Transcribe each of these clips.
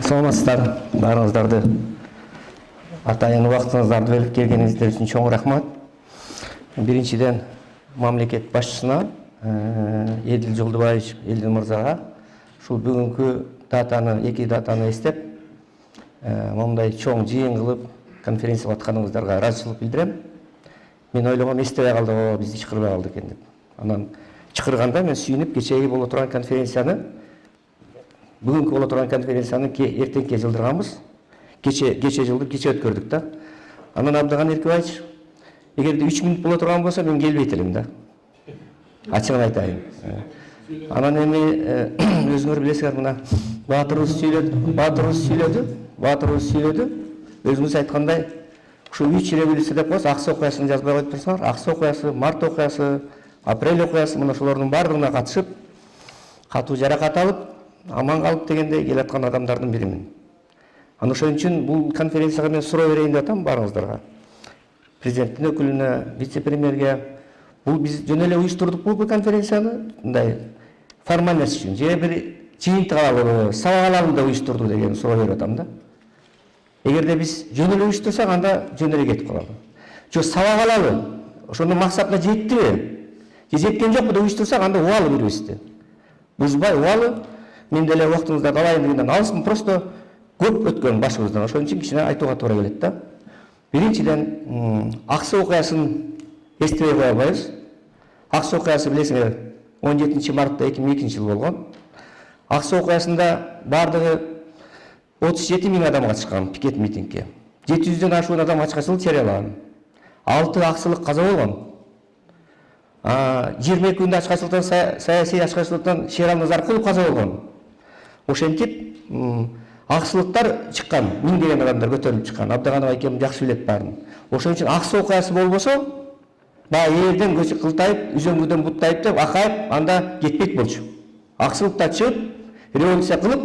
Саламатсыздар, баарыңыздарды атайын убактыңыздарды бөлүп келгениңиздер үчүн чоң рахмат. Биринчиден мамлекет башчысына Эдил Жолдубаевич Элдин мырзага ушул бүгүнкү датаны, эки датаны эстеп, мондай чоң жыйын кылып конференция атканыңыздарга ыраазычылык билдирем. Мен ойлогом эстебей калдык, бизди чакырбай калды экен деп. Анан чакырганда мен сүйүнүп кечеги боло турган конференцияны, бүгүнкү боло турган конференцияны эртеңке жылдырганбыз. Кече жылдыр, кече өткөрдүк да. Анан Абдыган Эркебаевич, эгерде 3 мүнөт боло турган болсо мен келбейт элем да. Ачыгын айтайын. Анан эми өзүңөр билесиңер, мына Баатырыбыз сүйлөдү. Өзүңүз айткандай, ушу 3 революция деп коебуз, Аксы окуясын жазбай коюп турсаңар, Аксы окуясы, Март окуясы, Апрель окуясы, мына ошолордун баардыгына катышып, катуу жаракат алып, аман калып дегендей келаткан адамдардын биримин. Аны ошон үчүн бул конференцияга мен суроо берейин деп атам баарыңыздарга. Президенттин өкүлүнө, вице-премьерге, бул биз жөн эле уюштурдукпу бул конференцияны, мындай формальность үчүн, же бир жыйынтык алалы, сабак алалы деп уюштурду деген суроо берип атам да. Эгерде биз жөн эле уюштурсак, анда жөн эле кетип калалы. Жо сабак алалы, ошонун максатына жеттиби? Же жеткен жокпу деп уюштурсак, анда убалы бирибизди. Бузбай, убалы, мен деле убактыңыздарды алайын дегенден алысмын, просто көп өткөн башыбыздан. Ошон үчүн кичине айтууга туура келет да. Биринчиден, Аксы окуясын эстебей кое албайбыз. Аксы окуясы билесиңер, 17 мартта 2002 жыл болгон. Аксы окуясында бардыгы 37 000 адам катышкан пикет митингге. 700дөн ашуун адам ачкачылык жарыялаган. 6 аксылык каза болгон. 22 күндө ачкачылыктан, саясий ачкачылыктан Шерал Назаркулов каза болгон. Ошентип аксылыктар чыккан, миңдеген адамдар көтөрүлүп чыккан. Абдаганов айкем жакшы билет баарын. Ошон үчүн Аксы окуясы болбосо, баягы элден көчү кылтайып, үзөңгүдөн буттайып деп акайып, анда кетпейт болчу. Аксылыктар чыгып, революция кылып,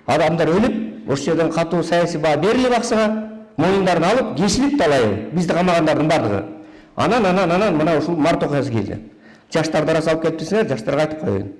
адамдар өлүп, ошол жерден катуу саясий баа берилип Аксыга, моюндарын алып, кесилип талайы, бизди камагандардын бардыгы. Анан мына ушул Март окуясы келди. Жаштарды арасы алып келиптирсиңер, жаштарга айтып коеюн.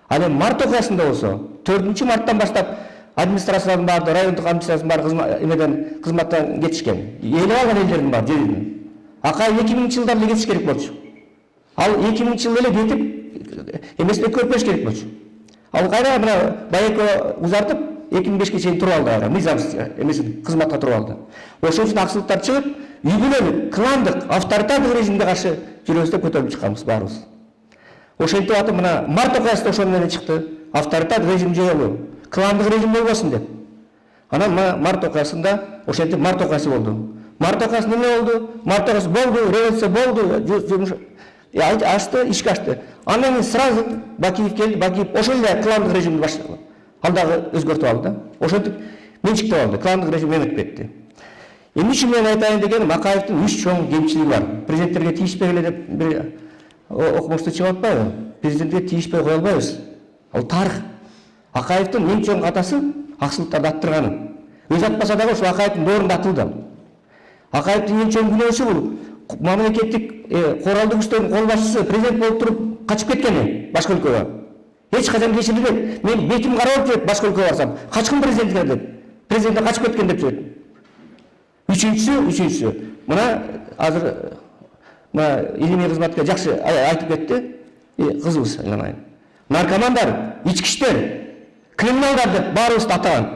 Ал эми Март окуясында болсо, 4 марттан баштап администрациянын баардыгы, райондук администрациянын баардыгы кызматтан кетишкен. Ээлеп алган элдердин баары жерин. Акай 2000 жылдарда кетиш керек болчу. Ал 2000 жыл эле кетип, эмесин өткөрүп керек болчу. Ал кайра мына байекө узартып 2005-ке чейин туруп алды кайра, мыйзам эмесин кызматка туруп алды. Ошон үчүн аксылыктар чыгып, үйгүлөнүп, кландык, авторитардык режимге каршы жүрөбүз деп көтөрүлүп чыкканбыз баарыбыз. Ошентип атып мына Март окуясы ошону менен чыкты. Авторитардык режим жоюлуу, кландык режим болбосун деп. Анан Март окуясында ошентип Март окуясы болду. Март окуясы эмне болду? Март окуясы болду, революция болду, ачты, ишке ачты. Анан сразу Бакиев келди, Бакиев ошол эле кландык режимди баштады. Ал дагы өзгөртүп алды. Ошентип менчиктеп алды, кландык режим эметип кетти. Эмне үчүн мен айтайын дегеним, Акаевдин 3 чоң кемчилиги бар. Президенттерге тийишпей эле деп бир окумушту чыгып атпайбы? Президентке тийишпей кое албайбыз. Ал тарых. Акаевдин эң чоң катасы аксылыктарды аттырганы. Өз атпаса дагы ошол Акаевдин доорунда атылды. Акаевдин эң чоң күнөөсү бул мамлекеттик коралдуу күчтөрдүн кол башчысы президент болуп туруп качып кеткени башка өлкөгө. Эч качан кечирилбейт. Мен бетим карап жүрөт башка өлкөгө барсам, качкын президентке деп. Президент качып кеткен деп жүрөт. Үчүнчүсү. Мына азыр мына илимий кызматка жакшы айтып кетти, кызыбыз айланайын. Наркомандар, ички иштер, криминалдар деп баарыбызды атаган.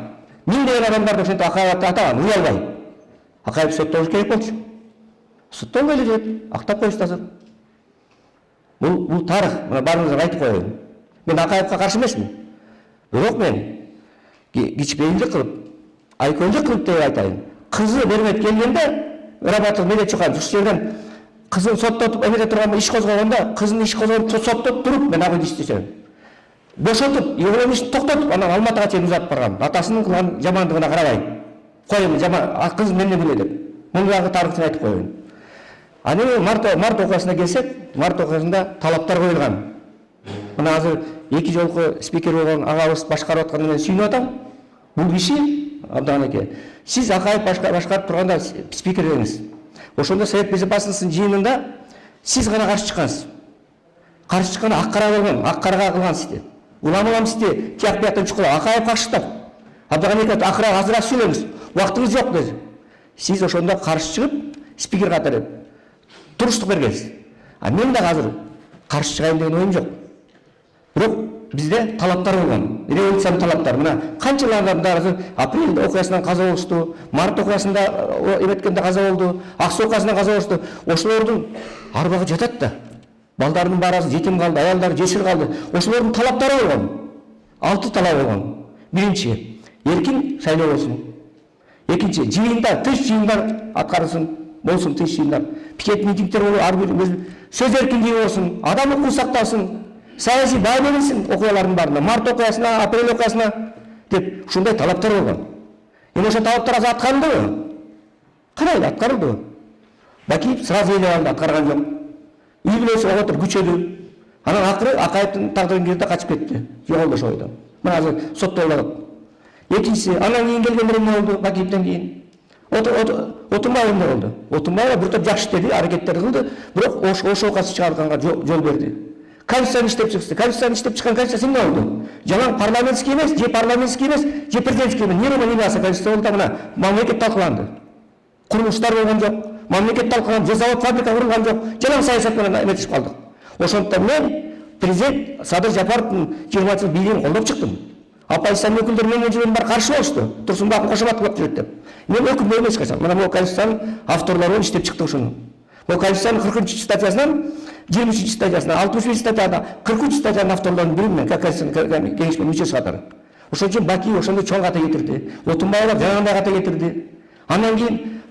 Миңдеген адамдарды ошентип Акаевди атаган, уялбай. Акаев соттолуш керек болчу. Соттолбой эле жүрөт, актап коюшту азыр. Бул тарых, мына баарыңызга айтып коеюн. Мен Акаевге каршы эмесмин. Бирок мен кичпейилдик кылып, айкөндүк кылып деп айтайын. Кызы бермеп келгенде, работа менде чыккан, ушул жерден кызын соттотуп эмете турганда иш козгогондо, кызын иш козгоп соттоп туруп мен ага иштесем. Бошотуп, его ишин токтотуп, анан Алматыга чейин узатып барган. Атасынын кылган жамандыгына карабай. Коем кыз менден биле деп. Муну дагы тарыхын айтып коеюн. Аны Март окуясына келсек, Март окуясында талаптар коюлган. Мына азыр 2 жолку спикер болгон агабыз башкарып атканын мен сүйүнүп атам. Бул киши Абдыган эке, сиз Акаев башкарып турганда спикер деңиз. Ошондо Совет Безопасностьтын жыйынында сиз гана каршы чыккансыз. Каршы чыккан ак кара болгон, ак карага кылган сизди. Улам сизди тияк бияктан чукула Акаев каршытап. Абдыган эки акыра азыраак сүйлөңүз. Убактыңыз жок деди. Сиз ошондо каршы чыгып, спикер катары туруштук бергенсиз. А мен да азыр каршы чыгайын деген оюм жок. Бирок бизде талаптар болгон. Революциянын талаптары. Мына канчалардан азыр апрель окуясынан каза болушту, март окуясында эметкенде каза болду, ак суу окуясынан каза болушту. Ошолордун арбагы жатат да. Балдардын баары жетим калды, аялдар жесир калды. Ошолордун талаптары болгон. 6 талап болгон. Биринчи, эркин шайлоо болсун. Экинчи, жыйында, тыш жыйындар аткарылсын, болсун тыш жыйындар. Пикет митингдер болуп, ар бир сөз эркиндиги болсун, адам укугу сакталсын, саясий баа берилсин окуялардын баарына, март окуясына, апрель окуясына деп ушундай талаптар болгон. Эми ошо талаптар азыр аткарылдыбы? Кандай аткарылды? Бакиев сразу эле алды, аткарган жок. Үй бүлөсү оготур күчөдү. Анан акыры Акаевдин тагдырын кирди, качып кетти. Жоголду ошол бойдон. Мына азыр соттолуп атат. Экинчиси, анан кийин келгендер эмне болду? Бакиевден кийин Отунбаев эмне болду? Отунбаев бир топ жакшы иштеди, аракеттер кылды, бирок ошо окасы чыгарганга жол берди. Конституцияны иштеп чыкты. Конституцияны иштеп чыккан конституция эмне болду? Жалаң парламентский эмес, же президентский эмес. Эмне болду? Конституция болду, мына мамлекет талкууланды. Курулуштар болгон жок, мамлекет талкууланды, же завод, фабрика курулган жок. Жалаң саясат менен эметип калдык. Ошондуктан мен президент Садыр Жапаровдун 20 бийлигин колдоп чыктым. Оппозициянын өкүлдөрү менин жүргөн бар каршы болушту. Турсунбаев кошоматов жүрөт деп. Мен өкүм эмес качан. Мына бул конституциянын авторлору иштеп чыкты ошону. Бул конституциянын 40-статьясынан 23-статьясына, 65-статьясына, 43-статьянын авторлорунун биримин, Конституциянын кеңешмени мүчөсү катары. Ошон үчүн Бакиев ошондо чоң ката кетирди. Отунбаев жаңандай ката кетирди. Андан кийин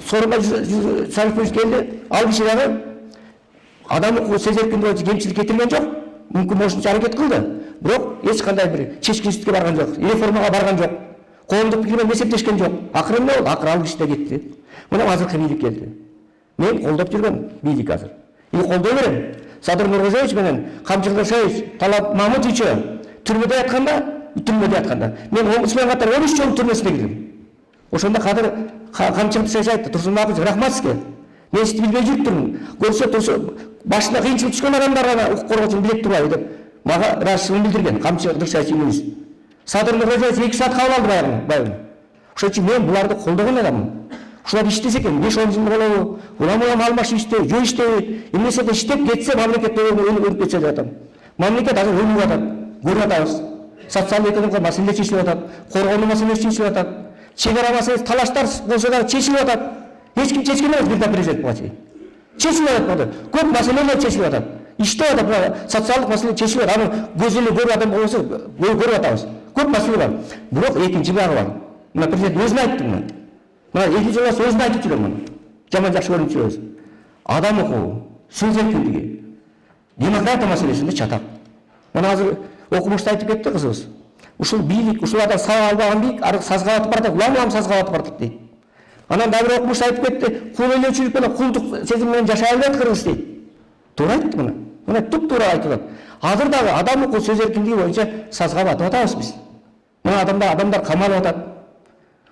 Сооронбай Сарыпович келди. Ал киши дагы адам укугу сөз эркиндиги кемчилик кетирген жок. Мүмкүн болушунча аракет кылды. Бирок эч кандай бир чечкичтикке барган жок, реформага барган жок. Коомдук пикир менен эсептешкен жок. Акыры эмне болду? Акыры ал киши да кетти. Мына азыркы бийлик келди. Мен колдоп жүргөн бийлик азыр. Колдой берем. Садыр Нургожоевич менен Камчыгдашевич, Талап Мамутович түрмөдө ятканда. Мен омбудсмен катары 13 жолу түрмөсүнө кирдим. Ошондо кадыр Камчыгдашевич айтты, Турсунбаев рахмат сизге. Мен сизди билбей жүрүптүрмүн. Көрсө башына кыйынчылык түшкөн адамдар гана укук коргоочун билет турбайбы деп мага ыраазычылыгын билдирген. Камчыгдашевич имиз. Садыр Нургожоевич 2 саат кабыл алды баягы. Ошон үчүн мен буларды колдогон адаммын. Ушулар иштесе экен, 5-10 жыл болобу, улам алмашып иштеби, жөө иштеби, эмнеседе иштеп кетсе мамлекет өлүп кетсе деп атам. Мамлекет азыр өлүп атат, көрүп атабыз. Социалдык экономикалык маселелер чечилип атат, коргонуу маселелери чечилип атат, чек ара маселеси талаштар болсо дагы чечилип атат. Эч ким чечкен эмес бир да президент буга чейин. Чечилип атат. Көп маселелер чечилип атат. Иштеп атат, социалдык маселе чечилип атат. Аны көз эле көрүп адам болсо көрүп атабыз. Көп маселе бар. Бирок экинчи багы бар. Мына президент өзүн айтты мына. Мына экинчи багы өзүн айтып жүрөм муну. Жаман жакшы көрүнүп жүрөбүз. Адам укугу, сөз эркиндиги, демократия маселесинде чатак. Мына азыр окумушта айтып кетти кызыбыз. Ушул бийлик, ушул адам сага албаган бийлик, ары сазга батып барат, улам сазга батып барат дейт. Анан дагы бир окумушта айтып кетти, кул элөөчүлүк менен кулдук сезим менен жашай албайт кыргыз дейт. Туура айтты мына. Мына туп-туура айтылат. Азыр дагы адам укугу, сөз эркиндиги боюнча сазга батып атабыз биз. Мына адамдар камалып атат.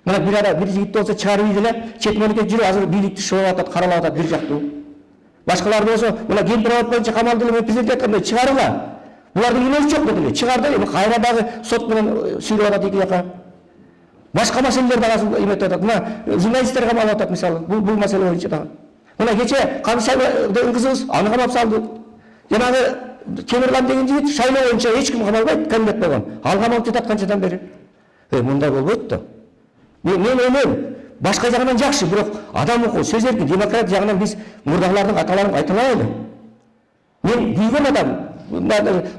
Мына бир жигит болсо чыгарып ийди чет мемлекет жүрүп азыр бийликти шоолап атат, каралап атат бир жактуу. Башкалар болсо мына кемпир боюнча камалды эле президент айткандай чыгарыла. Булардын күнөөсү жок деди эле. Чыгарды, эми кайра дагы сот менен сүйлөп атат эки жака. Башка маселелер дагы эметип атат. Мына журналисттер камалып атат мисалы. Бул маселе боюнча дагы. Мына кече Камышай деген кызыбыз аны камап салды. Жанагы Темирлан деген жигит шайлоо боюнча эч ким камалбайт, кандидат болгон. Ал камалып жатат канчадан бери. Мындай болбойт да. Мен ойлойм, башка жагынан жакшы, бирок адам укугу, сөз эркин, демократия жагынан биз мурдагылардын аталарын айта алайлы. Мен күйгөн адам,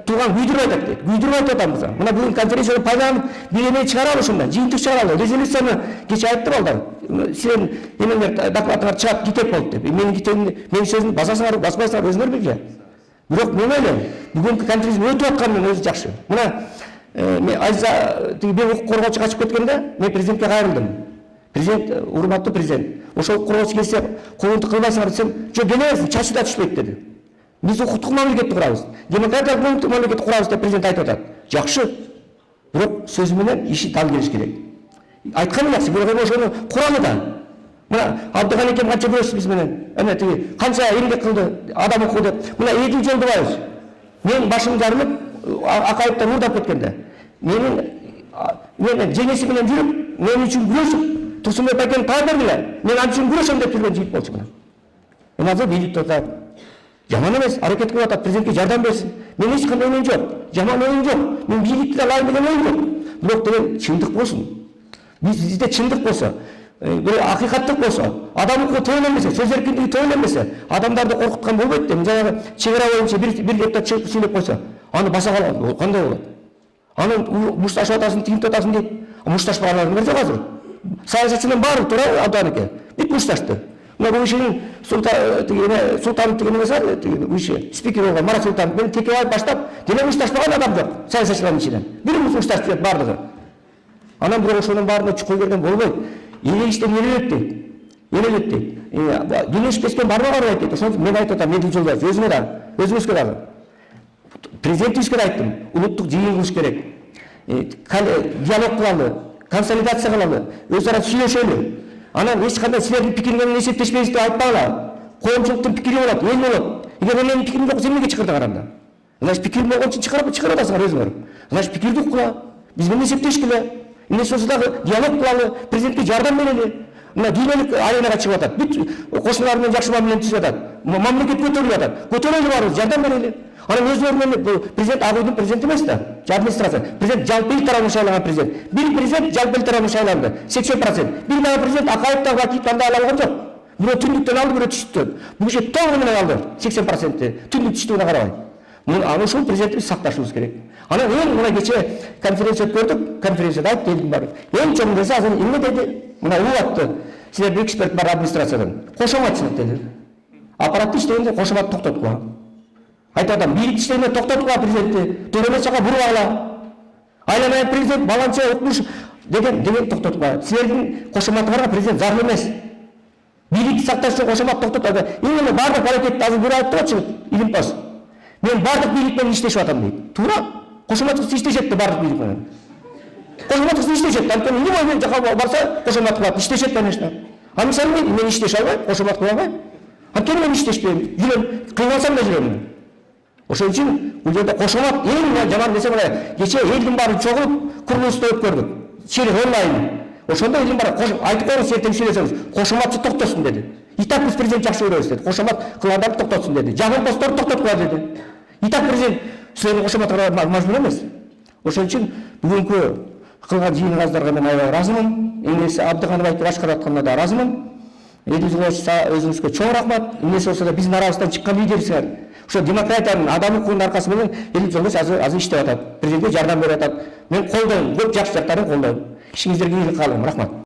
тууган күйдүрүп айтат дейт. Күйдүрүп айтып атам мына. Мына бүгүн конференцияда пайдаланып, бир эме чыгаралы ушундан, жыйынтык чыгаралы. Резолюцияны кече айтты балдар. Сен эмелер докладыңар чыгат китеп болду деп. Менин китебимди, менин сөзүмдү басасыңар, баспайсыңар өзүңөр билгиле. Бирок мен ойлойм, бүгүнкү конференция өтүп атканынан өзү жакшы. Мына мен Айза тиги бир укук коргоочу качып кеткенде мен президентке кайрылдым. Президент, урматтуу президент, ошол укук коргоочу келсе коомдук кылбайсыңар десем, жок келебезин, чачы да түшпөйт деди. Биз укуктук мамлекетти курабыз, демократиялык мамлекетти курабыз деп президент айтып атат. Жакшы. Бирок сөзү менен иши тал келиш керек. Айтканы жакшы, бирок ошону куралы да. Мына Абдыган экем канча күрөшүп биз менен. Эне тиги канча эмгек кылды, адам окуду. Мына Эдил Жолдубаев. Мен башым жарылып, Акаевден уурдап кеткенде. Мен жеңеси менен жүрүп, мен үчүн күрөшүп, Турсунбек Байкени таап бергиле. Мен ал үчүн күрөшөм деп жүргөн жигит болчу мына. Мен азыр бийликте отат. Жаман эмес, аракет кылып атат, президентке жардам берсин. Мен эч кандай оюм жок. Жаман оюм жок. Мен бийликти алайын деген оюм жок. Бирок деген чындык болсун. Бизде чындык болсо, bir hakikatlik bolsa, adamı töylenmese, söz erkinliği töylenmese, adamları korkutkan bolбойт да. Жаңағы чегара боюнча bir депутат чыгып сүйлөп койсо, аны баса калат. Ол кандай болот? Аны мушташып атасың, тигинтип атасың дейт. Мушташпагандар жок азыр. Саясатчынын баары туура Абдыган бүт мушташты. Мына бул ишин Султанов деген эмес, иши спикер болгон Марат Султанов менен Текебаев баштап, деле мушташпаган адам жок саясатчылардын ичинен. Бир мушташып жүрөт бардыгы. Анан бирок ошонун баарына чукуй берген болбойт. Ele işten yenilet deyip. Yenilet deyip. Güneş kesken barma var deyip. Ошон мен айтып атам, Эдил Жолдубаев өзүмө да, өзүбүзгө дагы. Президентибизге айттым, улуттук жыйын кылыш керек. Диалог кылалы, консолидация кылалы, өз ара сүйлөшөлү. Анан эч кандай силердин пикириңер менен эсептешпейбиз деп айтпагыла. Коомчулуктун пикири болот, эл болот. Эгер менин пикирим жок, сен эмнеге чакырдың анда? Значит, пикирим болгон үчүн чыгарып атасыңар өзүңөр. Значит, пикирди уккула. Биз менен эсептешкиле. Эмнесе болсо дагы диалог кылалы, президентке жардам берели. Мына дүйнөлүк аренаға чыгып атат. Бүт кошуналар менен жакшы мамиле түзүп атат. Мамлекет көтөрүлүп атат. Көтөрөлү барыбыз, жардам берели. Анан өзүнүн менен президент Ак үйдүн президенти эмес да. Администрация. Президент жалпы эл тарабынан шайланган президент. Бир президент жалпы эл тарабынан шайланды. 80%. Бир дагы президент Акаевден вакит тандай ала алган жок. Бирөө түндүктөн алды, бирөө түштүктөн. Бул киши толугу менен алды. 80%. Түндүк түштүгүнө карабай. Аны ушул президентибиз сакташыбыз керек. Анан мына кече конференция өткөрдүк, конференцияда айтты элдин баары. Эң чоң нерсе азыр эмне деди? Мына уатты. Силер бир эксперт бар администрациядан. Кошоматчылык деди. Аппаратты иштегенде кошомат токтоткула. Айтып атам, бийлик иштегенде токтоткула президентти, төрөмө чака бурбагыла. Айланайын президент баланча укмуш деген токтоткула. Силердин кошоматыңарга президент зарыл эмес. Бийликти сакташ үчүн кошомат токтотот. Эң эле бардык аракетти азыр бир айтып атчы Илимпос. Мен бардык бийлик менен иштешип атам дейт. Туура. Кошоматчылык иштешет да бардык бийлик менен. Кошоматчылык иштешет. Анткени любой мен жака барса кошомат кылат, иштешет конечно. А мисалы мен иштеше албайм, кошомат кыла албайм. Анткени мен иштешпейм, жүрөм, кыйналсам да жүрөм. Ошон үчүн бул жерде кошомат эң жаман нерсе мына кече элдин баары чогулуп курулушту өткөрдүк. Чирик онлайн. Ошондо элдин баары айтып коюңуз, ертең сүйлөсөңүз, кошоматчы токтосун деди. И так биз президент жакшы көрөбүз деди. Кошомат кылгандарды токтотсун деди. Жагын постторду токтоткула деди. И так президент силердин кошоматка мажбур эмес. Ошон үчүн бүгүнкү кылган жыйыныңыздарга мен аябай ыраазымын. Эмнеси Абдыганов айтып башкаратканына да ыраазымын. Эдил Жолдубаев өзүңүзгө чоң рахмат. Эмнеси болсо да биздин арабыздан чыккан лидерсиңер. Ошо демократиянын адам укугунун аркасы менен Эдил Жолдубаев азыр иштеп атат. Президентке жардам берип атат. Мен колдойм, көп жакшы жактарын колдойм. Ишиңиздерге ийгилик каалайм. Рахмат.